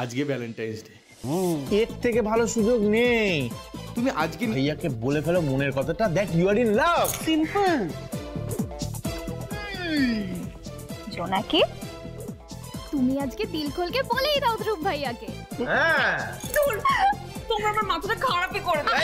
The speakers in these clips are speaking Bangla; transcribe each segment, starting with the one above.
আজকে ভ্যালেন্টাইন্স ডে, এর থেকে ভালো সুযোগ নেই। তুমি আজকে ভাইয়াকে বলে ফেলো মনের কথাটা, that you are in love, simple. Jonaki, তুমি আজকে দিল খোলকে বলেই দাও ধ্রুব ভাইয়াকে। হ্যাঁ, তোমরা আমার মাথাটা খারাপই করে দাও।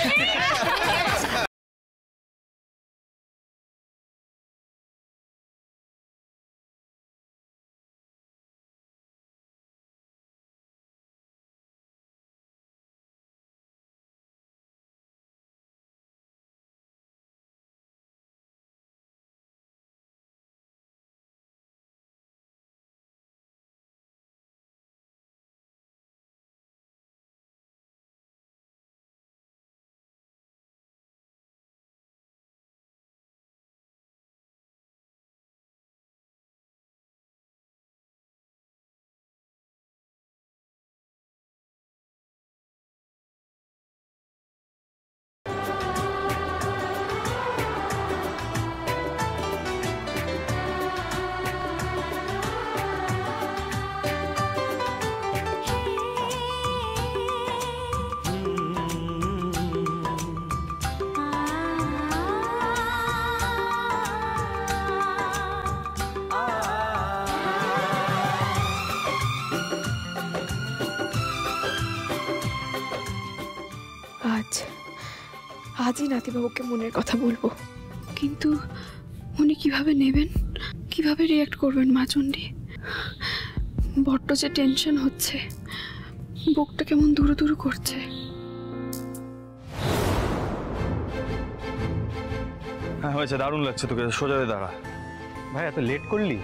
আজই নাতিবাবুকে মনের কথা বলবো, কিন্তু উনি কিভাবে নেবেন, কিভাবে রিয়াক্ট করবেন মাচন্ডী? বড্ড যে টেনশন হচ্ছে, বুকটা কেমন দুরু দুরু করছে। হ্যাঁ হয়েছে, দারুণ লাগছে তোকে, সোজা হয়ে দাঁড়া। ভাই এত লেট করলি?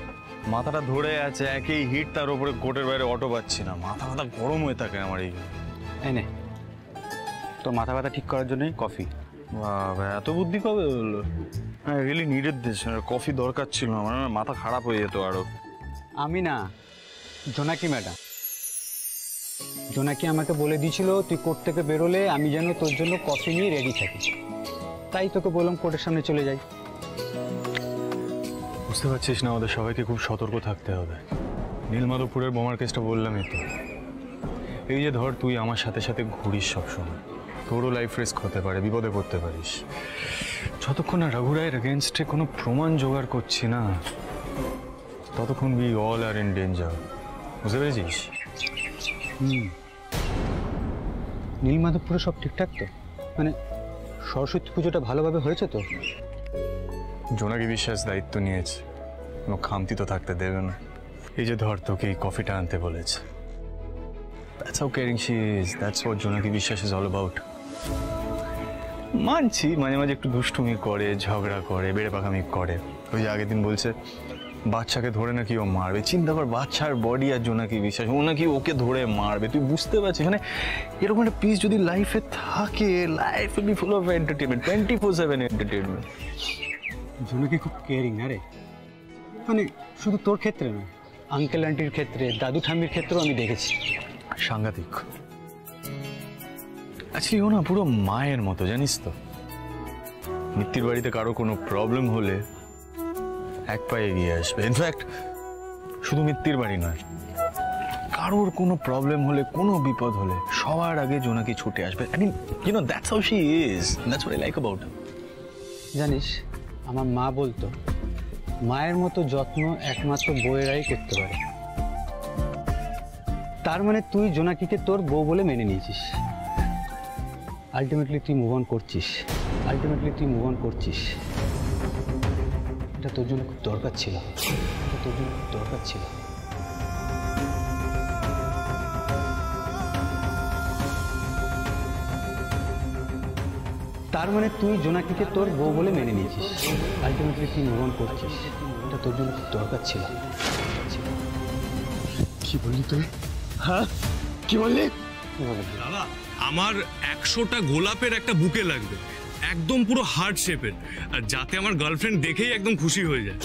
মাথাটা ধরে আছে, একই হিট, তার উপরে কোটের বাইরে অটো পাচ্ছি না, মাথা গরম হয়ে থাকে আমার। এই নে তোর মাথা ব্যথা ঠিক করার জন্যই কফি। বাবা এত বুদ্ধি কবে হলো? হ্যাঁ রিয়েলি নিডেড দিস, কফি দরকার ছিল আমার, মাথা খারাপ হয়ে যেত আরো। আমি না, জোনাকি ম্যাডাম। জোনাকি আমাকে বলে দিয়েছিল তুই কোর্ট থেকে বেরোলে আমি যেন তোর জন্য কফি নিয়ে রেডি থাকি, তাই তোকে বললাম কোর্টের সামনে চলে যাই। বুঝতে পারছিস না, আমাদের সবাইকে খুব সতর্ক থাকতে হবে। নীলমাধবপুরের বোমার কেসটা বললামই তো। এই যে ধর তুই আমার সাথে সাথে ঘুরিস সবসময়, তোরও লাইফ রিস্ক হতে পারে, বিপদে পড়তে পারিস। যতক্ষণ না রঘু রায়ের এগেনস্টে কোনো প্রমাণ জোগাড় করছি না, ততক্ষণ we all are in danger. বুঝতে পেরেছিস? নীলমাধবপুরে সব ঠিকঠাক তো? মানে সরস্বতী পুজোটা ভালোভাবে হয়েছে তো? জোনাকি বিশ্বাস দায়িত্ব নিয়েছে, কোনো খামতি তো থাকতে দেবে না। এই যে ধর তোকে এই কফিটা আনতে বলেছে, that's how caring she is, that's what জোনাকি বিশ্বাস is all about. মানছি মাঝে মাঝে একটু দুষ্টুমি করে, ঝগড়া করে, বেড়ে পাকামি করে। ওই যে আগের দিন বলছে বাচ্চাকে ধরে নাকি ও মারবে। চিন্তা কর, বাচ্চার বডি আর জোনাকি বিশ্বাস, ও নাকি ওকে ধরে মারবে। তুই বুঝতে পারছিস? মানে এরকম একটা পিস যদি লাইফে থাকে, life will be full of entertainment, 24/7 entertainment. জোনাকি খুব কেয়ারিং না রে, মানে শুধু তোর ক্ষেত্রে নয়, আঙ্কেল আন্টির ক্ষেত্রে, দাদু ঠাম্মির ক্ষেত্রেও আমি দেখেছি। সাংঘাতিক। অ্যাকচুয়ালি ও না পুরো মায়ের মতো, জানিস তো। মিত্তির বাড়িতে কারো কোনো প্রবলেম হলে এক পায়ে এগিয়ে আসবে। ইনফ্যাক্ট শুধু মিত্তির বাড়ি নয়, কারোর কোনো প্রবলেম হলে, কোনো বিপদ হলে সবার আগে জোনাকি ছুটে আসবে। I mean you know that's how she is, that's what I like about her. জানিস আমার মা বলতো মায়ের মতো যত্ন একমাত্র বউয়েরাই করতে পারে। তার মানে তুই জোনাকিকে তোর বউ বলে মেনে নিয়েছিস। আলটিমেটলি তুই মুভ অন করছিস, আলটিমেটলি তুই মুভ অন করছিস। এটা তোর জন্য খুব দরকার ছিল, এটা তোর জন্য খুব দরকার ছিল। তার মানে তুই জোনাকিকে তোর বউ বলে মেনে নিয়েছিস, আলটিমেটলি তুই মুভ অন করছিস। এটা তোর জন্য খুব দরকার ছিল। কি বললি তুই? হ্যাঁ কি বললি? দাদা আমার 100টা গোলাপের একটা বুকে লাগবে, একদম পুরো হার্ট শেপের, আর যাতে আমার গার্লফ্রেন্ড দেখেই একদম খুশি হয়ে যায়।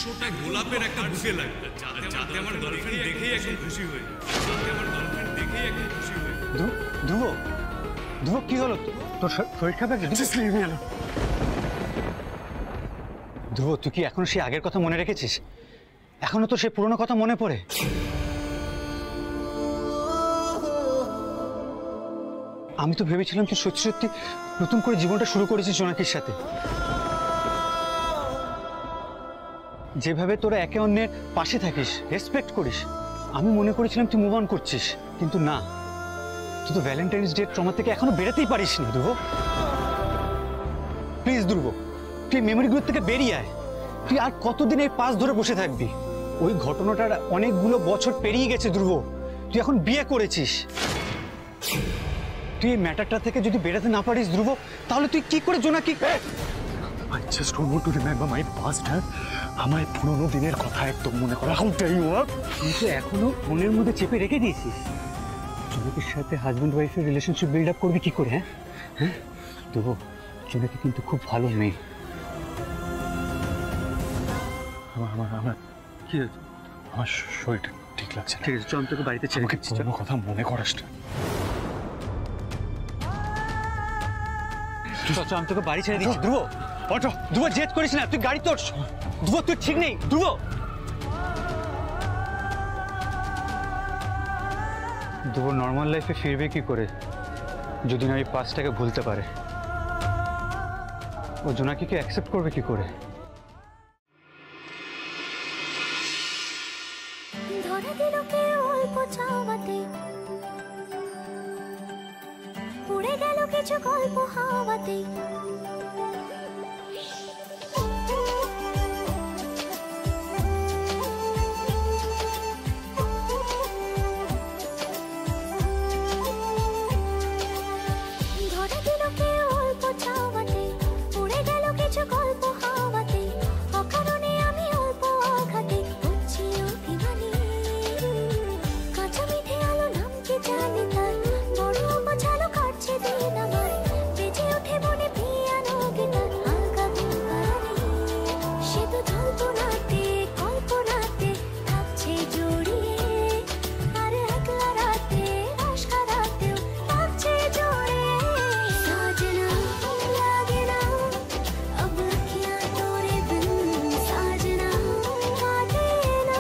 100টা গোলাপের একটা বুকে লাগবে, যাতে আমার গার্লফ্রেন্ড দেখেই একদম খুশি হয়ে যায়, যাতে আমার গার্লফ্রেন্ড দেখেই একদম খুশি হয়ে যায়। ধ্রুব, ধ্রুব কি হলো তোর? শরীর খারাপ? ধ্রুব, তুই কি এখনো সেই আগের কথা মনে রেখেছিস? এখনো তো সেই পুরনো কথা মনে পড়ে? আমি তো ভেবেছিলাম তুই সত্যি সত্যি নতুন করে জীবনটা শুরু করেছিস জোনাকির সাথে। যেভাবে তোরা একে অন্যের পাশে থাকিস, রেসপেক্ট করিস, আমি মনে করেছিলাম তুই মুভ অন করছিস, কিন্তু না, তুই তো ভ্যালেন্টাইন্স ডে ট্রমা থেকে এখনো বেরোতেই পারিস নি ধ্রুব। প্লিজ ধ্রুব, তুই মেমোরিগুলো থেকে বেরিয়ে আয়। তুই আর কতদিন এই পাশ ধরে বসে থাকবি? ওই ঘটনাটার অনেকগুলো বছর পেরিয়ে গেছে ধ্রুব। তুই এখন বিয়ে করেছিস। তুই এই ম্যাটারটা থেকে যদি বেরোতে না পারিস ধ্রুব, তাহলে তুই কি করে জোনাকি? I just don't want to remember my past, হ্যাঁ? আমার পুরোনো দিনের কথা একদম মনে করা। How dare you? কিন্তু এখনো মনের মধ্যে চেপে রেখে দিয়েছিস। জোনাকির সাথে হাজব্যান্ড ওয়াইফের রিলেশনশিপ বিল্ড আপ করবি কি করে? হ্যাঁ হ্যাঁ ধ্রুব, জোনাকি কিন্তু খুব ভালো মেয়ে। আমার কি হয়েছে? আমার শরীরটা ঠিক লাগছে না। ঠিক আছে, চল আমি তোকে বাড়িতে ছেড়ে আমাকে দিচ্ছি। পুরোনো কথা মনে করাস না। চল আমি তোকে বাড়ি ছেড়ে দিচ্ছি। ধ্রুব, অটো, ধ্রুব জেদ করিস না, তুই গাড়ি তোর। ধ্রুব তুই ঠিক নেই ধ্রুব। ধ্রুব নর্মাল লাইফে ফিরবে কি করে যদি না এই পাসটাকে ভুলতে পারে? ও জোনাকিকে অ্যাকসেপ্ট করবে কি করে? ধরা দিল কে অল্প চাওয়াতে, উড়ে গেল কিছু গল্প হাওয়াতে। ধরা দিল কে অল্প চাওয়াতে, উড়ে গেল কিছু গল্প হাওয়াতে। অকারণে আমি অল্প আঘাতে হচ্ছি অভিমানী। কাঁচা মিঠে আলো নাম কি জানি তার, বড় গোছালো কাটছে দিন আমার। বেজে ওঠে মনে পিয়ানো গিটার, হালকা ঘুমপাড়ানি। সে তো জল্পনাতে কল্পনাতে থাকছে জড়িয়ে, আর একলা রাতে আশকা রাতেও থাকছে জড়িয়ে। সাজনা লাগে না अब अखियाँ तोरे बिन, साजना काटे ना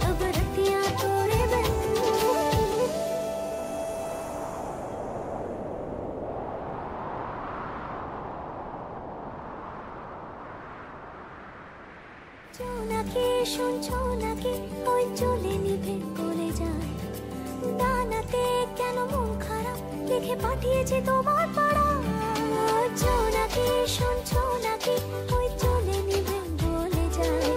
अब रतियाँ तोरे बिन। জোনাকি শুনছো নাকি, ওই চলে নিভে গলে যায়। ডানাতে কেন মন খারাপ লিখে পাঠিয়েছে তোমার পাড়া। জোনাকি শুনছো নাকি, ওই চলে নিভে গলে যায়।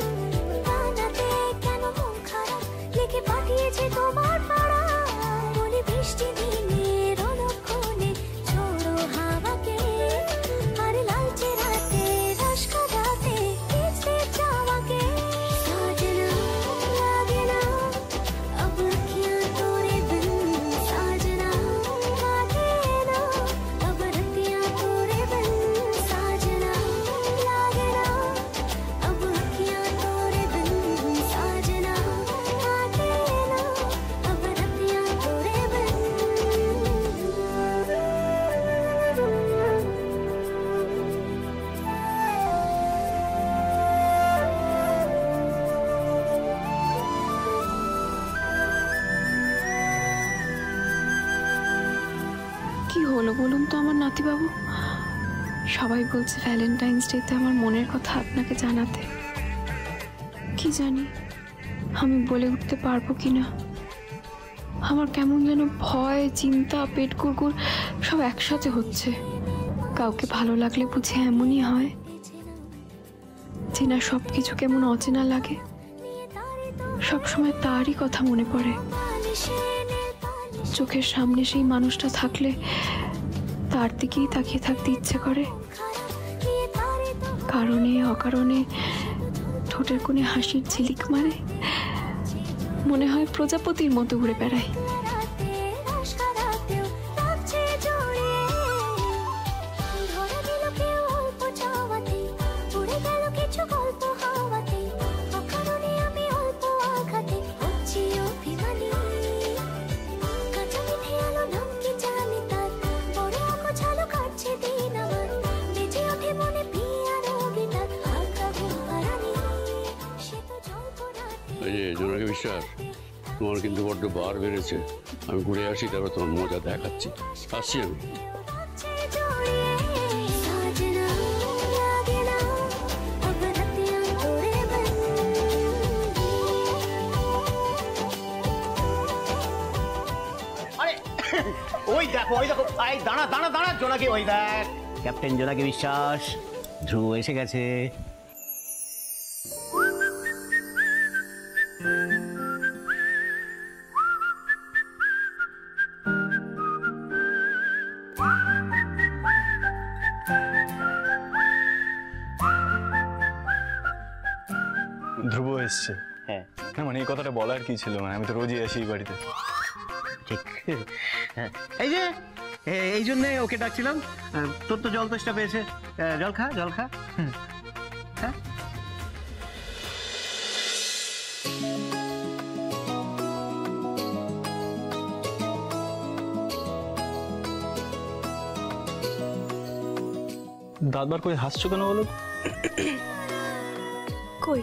ডানাতে কেন মন খারাপ লিখে পাঠিয়েছে তোমার পাড়া। বলি বৃষ্টি দিনের অলক্ষণে ছোড়ো হাওয়াকে, আর লালচে রাতে রস কাটাতে কিসে চাওয়াকে। সাজনা লাগে না अब अखियाँ तोरे बिन, साजना काटे ना अब रतियाँ तोरे बिन। साजना लागे ना अब अखियाँ तोरे बिन, साजना काटे ना अब रतियाँ तोरे बिन। কি হলো বলুন তো আমার নাতিবাবু? সবাই বলছে ভ্যালেন্টাইন্স ডেতে আমার মনের কথা আপনাকে জানাতে। কি জানি আমি বলে উঠতে পারবো কিনা। আমার কেমন যেন ভয়, চিন্তা, পেট গুড়গুড় সব একসাথে হচ্ছে। কাউকে ভালো লাগলে বুঝে এমনই হয়, চেনা সব কিছু কেমন অচেনা লাগে। সবসময় তারই কথা মনে পড়ে। চোখের সামনে সেই মানুষটা থাকলে তার দিকেই তাকিয়ে থাকতে ইচ্ছে করে। কারণে অকারণে ঠোঁটের কোণে হাসির ঝিলিক মারে, মনে হয় প্রজাপতির মতো ঘুরে বেড়াই। দিন আমার বেজে ওঠে মনে পিয়ানো গিটার, হালকা ঘুম এই যে জোনাকি বিশ্বাস, তোমার কিন্তু বড্ড বার বেড়েছে। আমি ঘুরে আসি, তারপর তোমার মজা দেখাচ্ছি। আসছি আমি। ওই দেখো, ওই দেখো, এই দাঁড়া দাঁড়া দাঁড়া, জোনাকি, ওই দেখ ক্যাপ্টেন জোনাকি বিশ্বাস, ধ্রুব এসে গেছে। ধ্রুব এসছে। হ্যাঁ, না মানে এই কথাটা বলার কি ছিল, মানে আমি তো রোজই আসি এই বাড়িতে। ঠিক। হ্যাঁ, এই যে এই জন্যে ওকে ডাকছিলাম। তোর তো জল তেষ্টা পেয়েছে, জল খা, জল খা। হ্যাঁ, দাঁত বার করে হাসছো কেন বলো? কই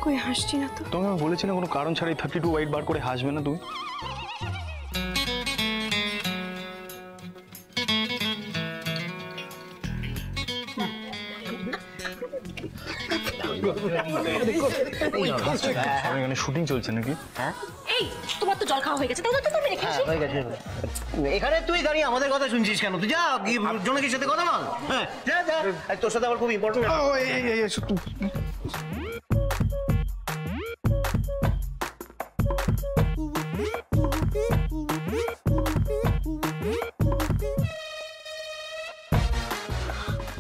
কই হাসছি না তো। তোমাকে আমি বলেছি না কোনো কারণ ছাড়াই 32 হোয়াইট বার করে হাসবে না তুমি। এখানে শুটিং চলছে নাকি? হ্যাঁ, এই তোমার তো জল খাওয়া হয়ে গেছে, তাই না? তুমি রেখে আসি। হয়ে গেছে। এখানে তুই দাঁড়িয়ে আমাদের কথা শুনছিস কেন? তুই যা জোনাকির সাথে কথা বল। হ্যাঁ, যা যা, তোর সাথে আমার খুব ইম্পর্টেন্ট।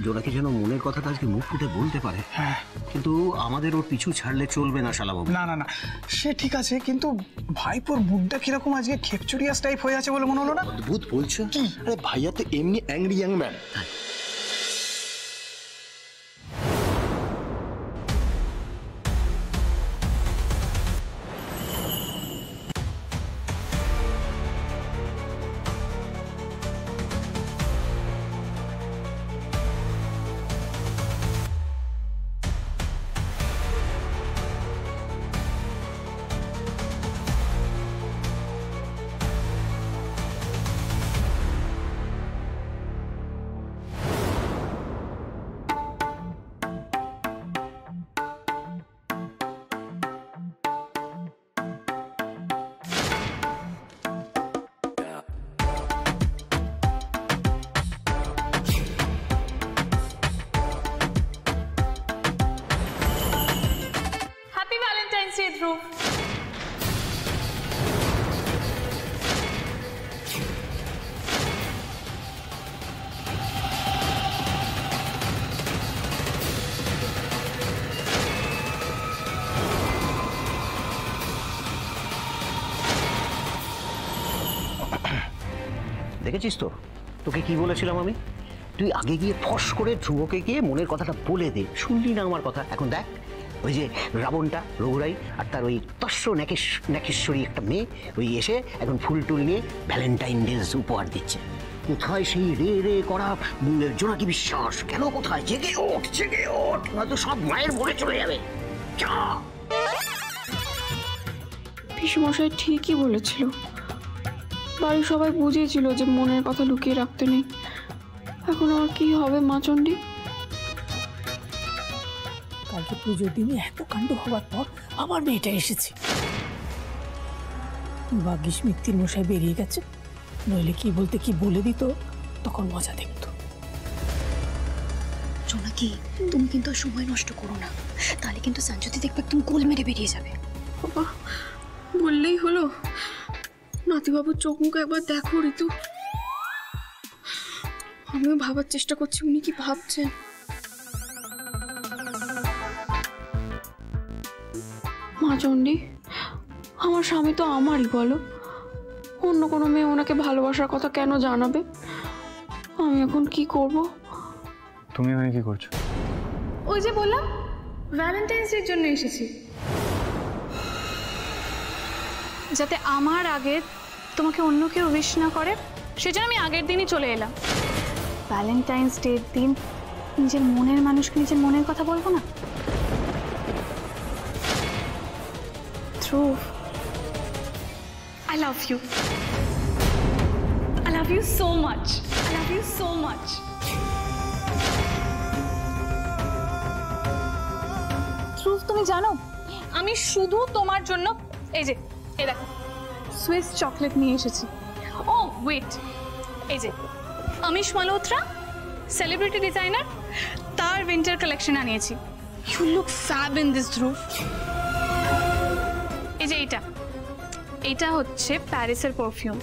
জোনাকি যেন মনের কথাটা আজকে মুখ ফুটে বলতে পারে, কিন্তু আমাদের ওর পিছু ছাড়লে চলবে না শালাবাবু। না না না, সে ঠিক আছে, কিন্তু ভাইপোর মুডটা কিরকম আজকে খেপচুরিয়াস টাইপ হয়ে আছে বলে মনে হলো না? অদ্ভুত বলছো। আরে ভাইয়া তো এমনি angry young man. Happy Valentine's day Dhruv. দেখেছিস তো, তোকে কি বলেছিলাম আমি? তুই আগে গিয়ে ফস করে ধ্রুবকে গিয়ে মনের কথাটা বলে দে। শুনলি না আমার কথা? এখন দেখ, ওই যে রাবণটা, রঘুরাই আর তার ওই তস্য নাকেশ্বরী একটা মেয়ে, ওই এসে এখন ফুল টুল নিয়ে ভ্যালেন্টাইন ডে উপহার দিচ্ছে। কোথায় সেই রে রে করা জোনাকি বিশ্বাস? কেন কোথায়? জেগে ওঠ, জেগে ওঠ, নয়তো সব মায়ের মনে চলে যাবে। যা। পিসমশাই ঠিকই বলেছিল, বাড়ির সবাই বুঝিয়েছিল যে মনের কথা লুকিয়ে রাখতে নেই। এখন আর কি হবে মা চণ্ডী? কালকে পুজোর দিনে এত কাণ্ড হওয়ার পর আবার মেয়েটা এসেছে। ভাগ্যিস মিত্তির মশাই বেরিয়ে গেছে, নইলে কি বলতে কি বলে দিত, তখন মজা দেখতো। জোনাকি, তুমি কিন্তু আর সময় নষ্ট করো না, তাহলে কিন্তু সঞ্জুতি দেখবে একদম গোল মেরে বেরিয়ে যাবে। বাবা, বললেই হলো। নাতিবাবুর চোখ মুখ একবার দেখো ঋতু। আমিও ভাবার চেষ্টা করছি উনি কি ভাবছেন। মা চণ্ডী, আমার স্বামী তো আমারই, বলো অন্য কোনো মেয়ে ওনাকে ভালোবাসার কথা কেন জানাবে? আমি এখন কি করব? তুমি এখানে কি করছো? ওই যে বললাম ভ্যালেন্টাইন্স ডের জন্য এসেছি, যাতে আমার আগে তোমাকে অন্য কেউ উইশ না করে, সেজন্য আমি আগের দিনই চলে এলাম। ভ্যালেন্টাইন্স ডের দিন নিজের মনের মানুষকে নিজের মনের কথা বলবো না? ধ্রুব, I love you. I love you so much. I love you so much. ধ্রুব, তুমি জানো আমি শুধু তোমার জন্য এই দেখো সুইস চকলেট নিয়ে এসেছি। ও ওয়েট, এই যে অমিশ মালহোত্রা সেলিব্রিটি ডিজাইনার, তার উইন্টার কালেকশন আনিয়েছি। You look fab in this Dhruv. এই যে এটা হচ্ছে প্যারিসের perfume.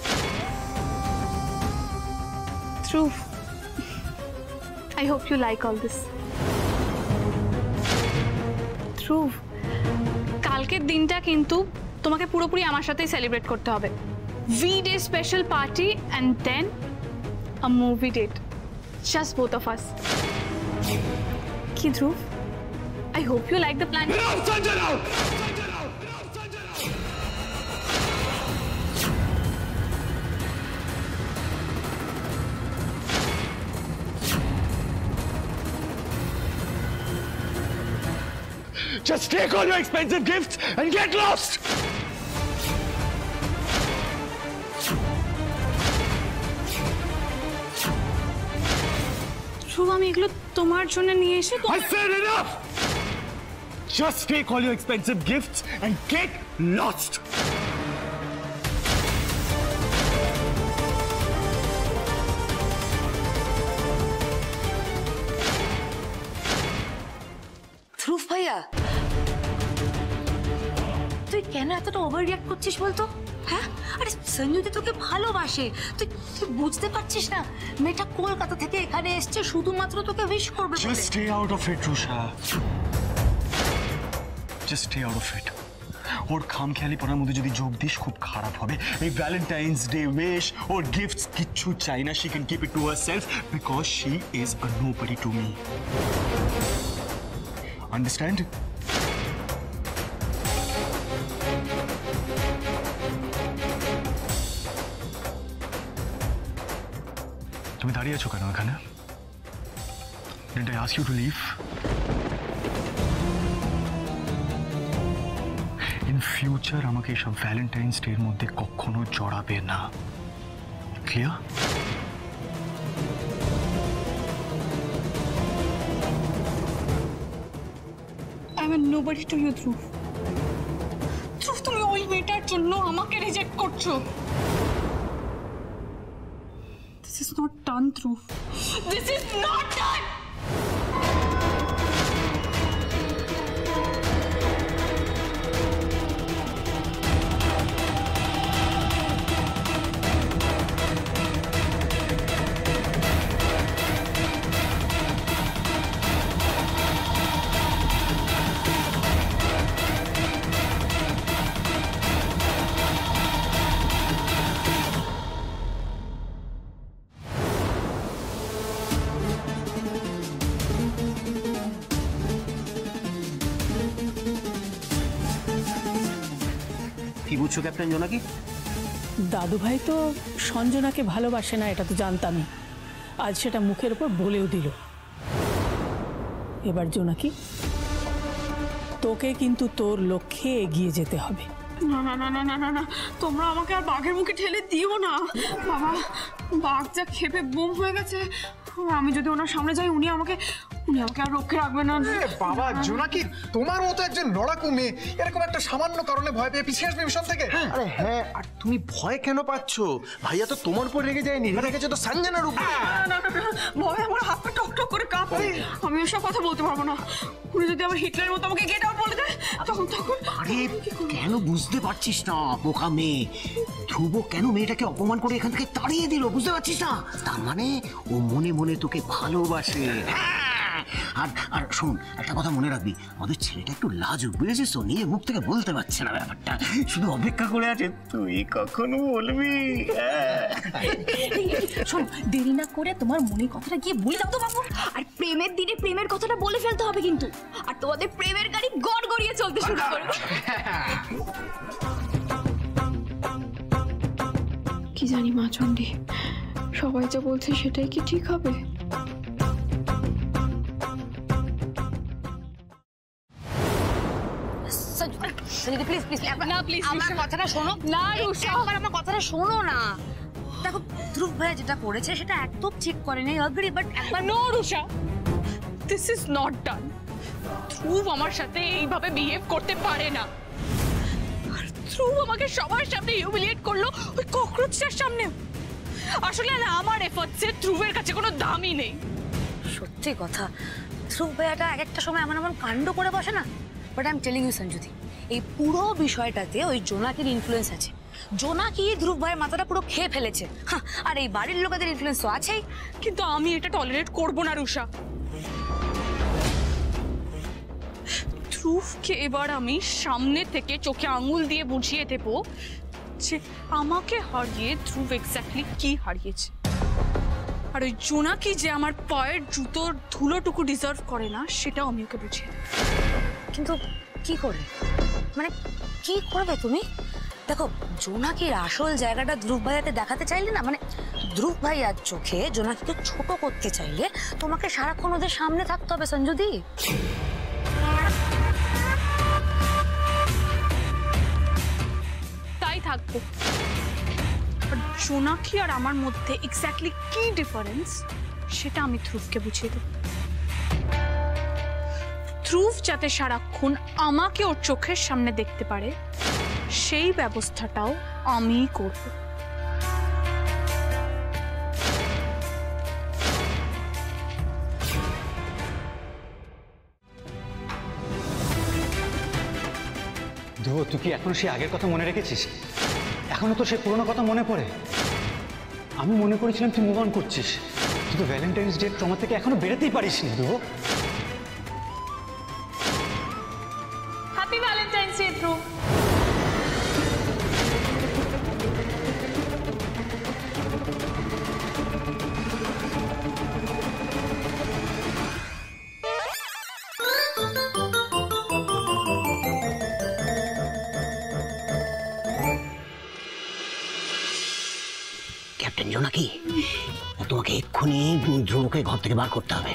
Dhruv, I hope you like all this. Dhruv, কালকের দিনটা কিন্তু তোমাকে পুরোপুরি আমার সাথেই সেলিব্রেট করতে হবে। V-Day special party and then a movie date, just both of us. কি Dhruv, I hope you like the plan. Just take all your expensive gifts and get lost! Dhruv, আমি এগুলো তোমার জন্য নিয়ে এসে I said enough! Just take all your expensive gifts and get lost! ধ্রুব ভাইয়া, তুই কেন এতটা ওভার রিঅ্যাক্ট করছিস বলতো? হ্যাঁ, আরে সঞ্জুদি তোকে ভালোবাসে, তুই বুঝতে পারছিস না? মেয়েটা কলকাতা থেকে এখানে এসছে শুধুমাত্র তোকে উইশ করবে। Just stay out of it, Rusha. Just stay out of it. ওর খামখেয়ালি পড়ার মধ্যে যদি যোগ দিস খুব খারাপ হবে। এই ভ্যালেন্টাইন্স ডে উইশ ওর গিফটস কিচ্ছু চাই না। She can keep it to herself because she is a nobody to me. Understand? তুমি দাঁড়িয়ে আছো কেন এখানে? Did I ask you to leave? In future আমাকে এইসব ভ্যালেন্টাইন্স ডে এর মধ্যে কখনো জড়াবে না। Clear? I'm a nobody to you, ধ্রুব। ধ্রুব, তুমি ওই মেয়েটার জন্য আমাকে রিজেক্ট করছো। This is not done, Dhruv. This is not done! কি বুঝছো ক্যাপ্টেন জোনাকি? দাদু ভাই তো সঞ্জনাকে ভালোবাসে না, এটা তো জানতামই। আজ সেটা মুখের উপর বলেও দিল। এবার জোনাকি, তোকে কিন্তু তোর লক্ষ্যে এগিয়ে যেতে হবে। না না না না না না না, তোমরা আমাকে আর বাঘের মুখে ঠেলে দিও না বাবা। বাঘ যা খেপে বোম হয়ে গেছে, আমি যদি ওনার সামনে যাই উনি আমাকে আর রক্ষে রাখবেন না। বাবা জোনাকি, তোমার মতো একজন লড়াকু মেয়ে এরকম একটা সামান্য কারণে ভয় পেয়ে পিছিয়ে আসবে মিশন থেকে? আরে হ্যাঁ, আর তুমি ভয় কেন পাচ্ছ? ভাইয়া তো তোমার উপর রেগে যায়নি, রেগেছে তো সঞ্জনার উপর। ভয় আমার হাত পা টক টক করে কাঁপে। আমি ওসব কথা বলতে পারবো না। উনি যদি আবার হিটলারের মতো আমাকে গেট আউট বলে দেয় তখন। আরে কেন বুঝতে পারছিস না বোকা মেয়ে? ধ্রুব কেন মেয়েটাকে অপমান করে এখান থেকে তাড়িয়ে দিল, বুঝতে পারছিস না? তার মানে ও মনে মনে তোকে ভালোবাসে। আর শোন, একটা কথা মনে রাখবি, আমাদের ছেলেটা একটু লাজুক, বুঝেছিস তো? নিয়ে মুখ থেকে বলতে পারছে না ব্যাপারটা, শুধু অপেক্ষা করে আছে তুই কখনো বলবি। শোন, দেরি না করে তোমার মনের কথাটা গিয়ে বলে দাও তো বাবু। আর প্রেমের দিনে প্রেমের কথাটা বলে ফেলতে হবে কিন্তু, আর তোমাদের প্রেমের গাড়ি গড়গড়িয়ে চলতে শুরু করবে। কি জানি মা চণ্ডী, সবাই যা বলছে সেটাই কি ঠিক হবে? সঞ্জুদি প্লিজ প্লিজ না, please, আমার রুষা। কথাটা শোনো। না, রুষা। একবার আমার কথাটা শোনো না। দেখো ধ্রুব ভাইয়া যেটা করেছে সেটা একদম ঠিক করেনি, অ্যাগ্রি, বাট একবার no Rusha, this is not done. Dhruv আমার সাথে এইভাবে বিহেভ করতে পারে না। আর ধ্রুব আমাকে সবার সামনে হিউমিলিয়েট করলো, ওই ককরোচটার সামনে। আসলে না, আমার এফর্টসে ধ্রুবের কাছে কোনো দামই নেই। সত্যি কথা, ধ্রুব ভাইয়াটা এক একটা সময় এমন এমন কাণ্ড করে বসে না। But I am telling you সঞ্জুদি, এই পুরো বিষয়টাতে ওই জোনাকির ইনফ্লুয়েন্স আছে। জোনাকি ধ্রুব ভাইয়ের মাথাটা পুরো খেয়ে ফেলেছে। আর এই বাড়ির লোকেদের ইনফ্লুয়েন্স তো আছেই। কিন্তু আমি এটা টলারেট করব না রুষা। ধ্রুবকে এবার আমি সামনে থেকে চোখে আঙুল দিয়ে বুঝিয়ে দেব যে আমাকে হারিয়ে ধ্রুব এক্স্যাক্টলি কি হারিয়েছে। আর ওই জোনাকি যে আমার পায়ের জুতোর ধুলোটুকু ডিজার্ভ করে না, সেটাও আমি ওকে বুঝিয়ে দেব। কিন্তু কি করে, মানে কি করবে তুমি? দেখো, জোনাকির আসল জায়গাটা ধ্রুব ভাইয়াকে দেখাতে চাইলে না, মানে ধ্রুব ভাইয়ার চোখে জোনাকিকে ছোট করতে চাইলে তোমাকে সারাক্ষণ ওদের সামনে থাকতে হবে সঞ্জুদি। তাই থাকবো। জোনাকি আর আমার মধ্যে এক্স্যাক্টলি কি ডিফারেন্স সেটা আমি ধ্রুবকে বুঝিয়ে দেব। ধ্রুব যাতে সারাক্ষণ আমাকে ওর চোখের সামনে দেখতে পারে, সেই ব্যবস্থাটাও আমিই করব। ধ্রুব, তুই কি এখনো সেই আগের কথা মনে রেখেছিস? এখনো তো সেই পুরোনো কথা মনে পড়ে? আমি মনে করেছিলাম তুই মুভ অন করছিস, তুই তো ভ্যালেন্টাইন্স ডে ট্রমা থেকে এখনো বেরোতেই পারিস নি। ধ্রুব, হ্যাপি ভ্যালেন্টাইন্স ডে ধ্রুব। ক্যাপ্টেন জোনাকি, তোমাকে এক্ষুনি ধ্রুবকে ঘর থেকে বার করতে হবে।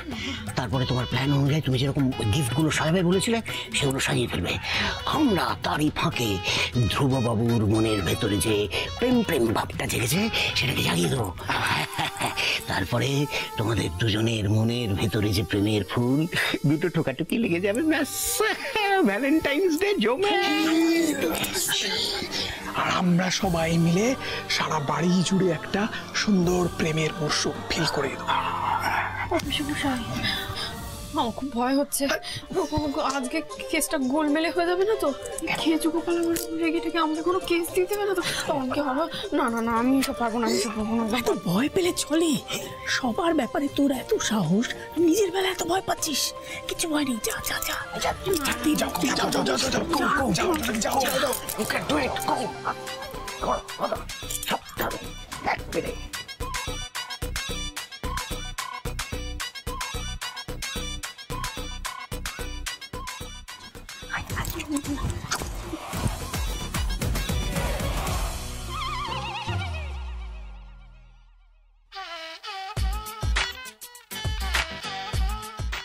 তারপরে তোমার প্ল্যান অনুযায়ী তুমি যেরকম গিফটগুলো সাজাবে বলেছিলে সেগুলো সাজিয়ে ফেলবে। আমরা তারই ফাঁকে ধ্রুববাবুর মনের ভেতরে যে প্রেম প্রেম ভাবটা জেগেছে সেটাকে জাগিয়ে দেবো। তারপরে তোমাদের দুজনের মনের ভেতরে যে প্রেমের ফুল, দুটো ঠোকাটুকি লেগে যাবে, ব্যাস ভ্যালেন্টাইন্স ডে জমে। আর আমরা সবাই মিলে সারা বাড়ি জুড়ে একটা সুন্দর প্রেমের মরশুম ফিল করে দেবো। আমার খুব ভয় হচ্ছে, আজকে কেসটা গোলমেলে হয়ে যাবে না তো? খেয়ে চুকোপাল আমার রেগে টেগে আমাকে কোনো কেস দিয়ে দেবে না তো? আমাকে হবে না, না না, আমি এসব পারবো না, আমি এসব পারবো না। এত ভয় পেলে চলে? সবার ব্যাপারে তোর এত সাহস, নিজের বেলা এত ভয় পাচ্ছিস? কিছু ভয় নেই, যা যা যা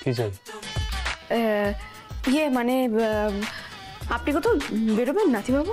কি চাই? ইয়ে মানে আপনি কোথাও বেরোবেন নাতিবাবু?